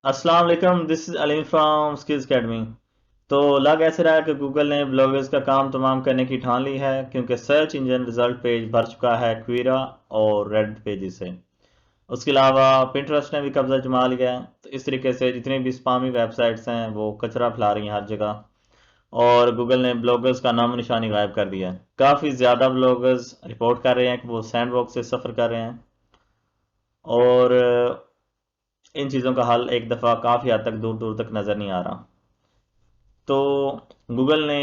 अस्सलाम वालेकुम, this is Aleem from skills academy. तो लग ऐसे रहा है कि गूगल ने ब्लॉगर्स का काम तमाम करने की ठान ली है, क्योंकि सर्च इंजन रिजल्ट पेज भर चुका है क्वीरा और रेड पेजेस से। उसके अलावा पिंटरेस्ट ने भी कब्जा जमा लिया है। तो इस तरीके से जितनी भी स्पामी वेबसाइट्स हैं वो कचरा फैला रही हैं हर जगह, और गूगल ने ब्लॉगर्स का नामो निशानी गायब कर दिया है। काफ़ी ज़्यादा ब्लॉगर्स रिपोर्ट कर रहे हैं कि वो सैंडबॉक्स से सफ़र कर रहे हैं, और इन चीज़ों का हल एक दफ़ा काफ़ी हद तक दूर दूर तक नज़र नहीं आ रहा। तो गूगल ने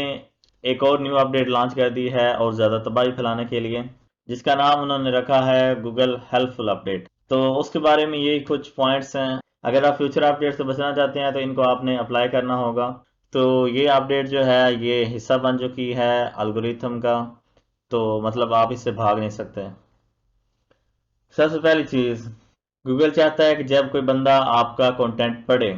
एक और न्यू अपडेट लॉन्च कर दी है और ज़्यादा तबाही फैलाने के लिए, जिसका नाम उन्होंने रखा है गूगल हेल्पफुल अपडेट। तो उसके बारे में ये कुछ पॉइंट्स हैं। अगर आप फ्यूचर अपडेट से बचना चाहते हैं तो इनको आपने अप्लाई करना होगा। तो ये अपडेट जो है ये हिस्सा बन चुकी है एल्गोरिथम का, तो मतलब आप इससे भाग नहीं सकते। सबसे पहली चीज़, गूगल चाहता है कि जब कोई बंदा आपका कंटेंट पढ़े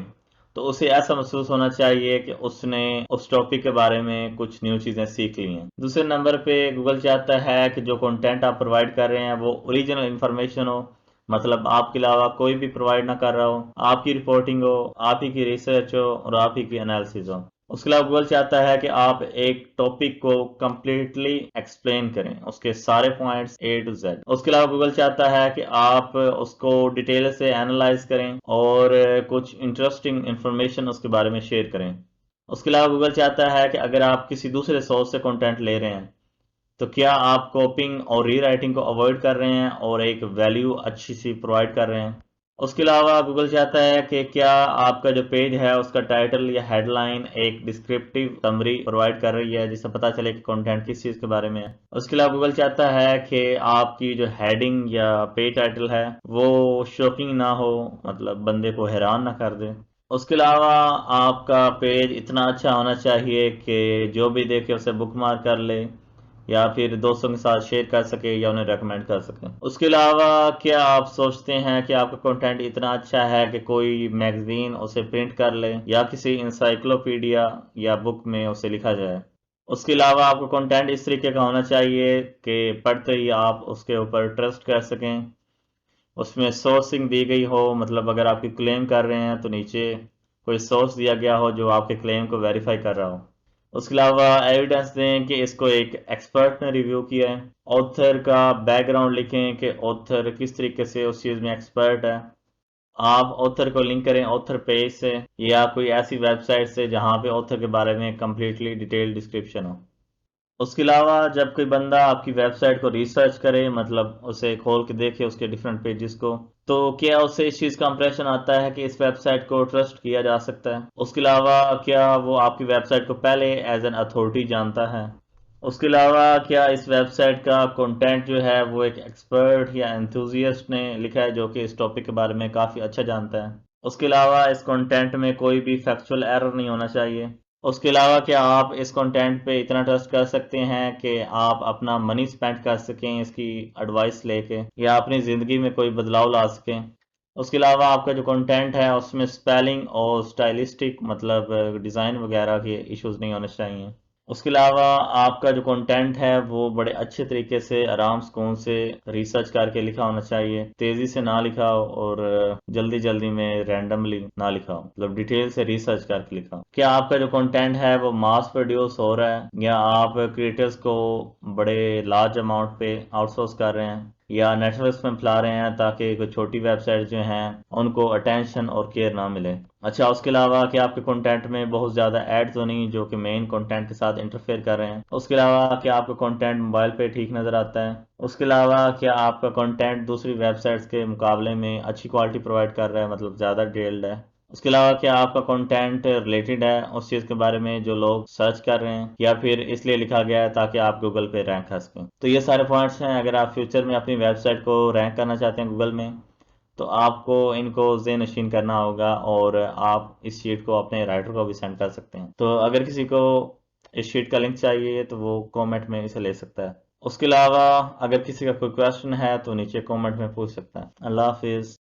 तो उसे ऐसा महसूस होना चाहिए कि उसने उस टॉपिक के बारे में कुछ न्यू चीज़ें सीख ली हैं। दूसरे नंबर पे गूगल चाहता है कि जो कंटेंट आप प्रोवाइड कर रहे हैं वो ओरिजिनल इंफॉर्मेशन हो, मतलब आपके अलावा कोई भी प्रोवाइड ना कर रहा हो, आपकी रिपोर्टिंग हो, आप ही की रिसर्च हो और आप ही की एनालिसिस हो। उसके अलावा गूगल चाहता है कि आप एक टॉपिक को कंप्लीटली एक्सप्लेन करें, उसके सारे पॉइंट्स ए टू जेड। उसके अलावा गूगल चाहता है कि आप उसको डिटेल से एनालाइज करें और कुछ इंटरेस्टिंग इंफॉर्मेशन उसके बारे में शेयर करें। उसके अलावा गूगल चाहता है कि अगर आप किसी दूसरे सोर्स से कंटेंट ले रहे हैं तो क्या आप कॉपिंग और रीराइटिंग को अवॉइड कर रहे हैं और एक वैल्यू अच्छी सी प्रोवाइड कर रहे हैं। उसके अलावा गूगल चाहता है कि क्या आपका जो पेज है उसका टाइटल या हेडलाइन एक डिस्क्रिप्टिव समरी प्रोवाइड कर रही है, जिससे पता चले कि कंटेंट किस चीज़ के बारे में है। उसके अलावा गूगल चाहता है कि आपकी जो हेडिंग या पेज टाइटल है वो शॉकिंग ना हो, मतलब बंदे को हैरान ना कर दे। उसके अलावा आपका पेज इतना अच्छा होना चाहिए कि जो भी देखे उसे बुकमार्क कर ले, या फिर दोस्तों के साथ शेयर कर सके या उन्हें रेकमेंड कर सके। उसके अलावा क्या आप सोचते हैं कि आपका कंटेंट इतना अच्छा है कि कोई मैगजीन उसे प्रिंट कर ले या किसी इंसाइक्लोपीडिया या बुक में उसे लिखा जाए। उसके अलावा आपका कंटेंट इस तरीके का होना चाहिए कि पढ़ते ही आप उसके ऊपर ट्रस्ट कर सकें। उसमें सोर्सिंग दी गई हो, मतलब अगर आपकी क्लेम कर रहे हैं तो नीचे कोई सोर्स दिया गया हो जो आपके क्लेम को वेरीफाई कर रहा हो। उसके अलावा एविडेंस दें कि इसको एक एक्सपर्ट ने रिव्यू किया है। ऑथर का बैकग्राउंड लिखें कि ऑथर किस तरीके से उस चीज़ में एक्सपर्ट है। आप ऑथर को लिंक करें ऑथर पेज से या कोई ऐसी वेबसाइट से जहां पे ऑथर के बारे में कंप्लीटली डिटेल डिस्क्रिप्शन हो। उसके अलावा जब कोई बंदा आपकी वेबसाइट को रिसर्च करे, मतलब उसे खोल के देखे उसके डिफरेंट पेजेस को, तो क्या उससे इस चीज़ का इंप्रेशन आता है कि इस वेबसाइट को ट्रस्ट किया जा सकता है। उसके अलावा क्या वो आपकी वेबसाइट को पहले एज एन अथॉरिटी जानता है। उसके अलावा क्या इस वेबसाइट का कंटेंट जो है वो एक एक्सपर्ट या एंथुजियस्ट ने लिखा है जो कि इस टॉपिक के बारे में काफ़ी अच्छा जानता है। उसके अलावा इस कंटेंट में कोई भी फैक्चुअल एरर नहीं होना चाहिए। उसके अलावा क्या आप इस कंटेंट पे इतना ट्रस्ट कर सकते हैं कि आप अपना मनी स्पेंड कर सकें इसकी एडवाइस लेके, या अपनी ज़िंदगी में कोई बदलाव ला सकें। उसके अलावा आपका जो कंटेंट है उसमें स्पेलिंग और स्टाइलिस्टिक, मतलब डिज़ाइन वगैरह के इश्यूज नहीं होने चाहिए। उसके अलावा आपका जो कंटेंट है वो बड़े अच्छे तरीके से आराम सुकून से रिसर्च करके लिखा होना चाहिए, तेजी से ना लिखा हो और जल्दी जल्दी में रैंडमली ना लिखा हो, मतलब डिटेल से रिसर्च करके लिखा हो। क्या आपका जो कंटेंट है वो मास प्रोड्यूस हो रहा है या आप क्रिएटर्स को बड़े लार्ज अमाउंट पे आउटसोर्स कर रहे हैं या नेटवर्क्स में फैला रहे हैं ताकि कोई छोटी वेबसाइट जो हैं उनको अटेंशन और केयर ना मिले। अच्छा, उसके अलावा क्या आपके कंटेंट में बहुत ज़्यादा ऐड तो नहीं जो कि मेन कंटेंट के साथ इंटरफेयर कर रहे हैं। उसके अलावा क्या आपका कंटेंट मोबाइल पे ठीक नज़र आता है। उसके अलावा क्या आपका कंटेंट दूसरी वेबसाइट्स के मुकाबले में अच्छी क्वालिटी प्रोवाइड कर रहा है, मतलब ज़्यादा डिटेल्ड है। उसके अलावा क्या आपका कंटेंट रिलेटेड है उस चीज़ के बारे में जो लोग सर्च कर रहे हैं, या फिर इसलिए लिखा गया है ताकि आप गूगल पे रैंक कर सकें। तो ये सारे पॉइंट्स हैं। अगर आप फ्यूचर में अपनी वेबसाइट को रैंक करना चाहते हैं गूगल में, तो आपको इनको ज़ेहनशीन करना होगा और आप इस शीट को अपने राइटर को भी सेंड कर सकते हैं। तो अगर किसी को इस शीट का लिंक चाहिए तो वो कमेंट में इसे ले सकता है। उसके अलावा अगर किसी का कोई क्वेश्चन है तो नीचे कमेंट में पूछ सकता है। अल्लाह हाफिज़।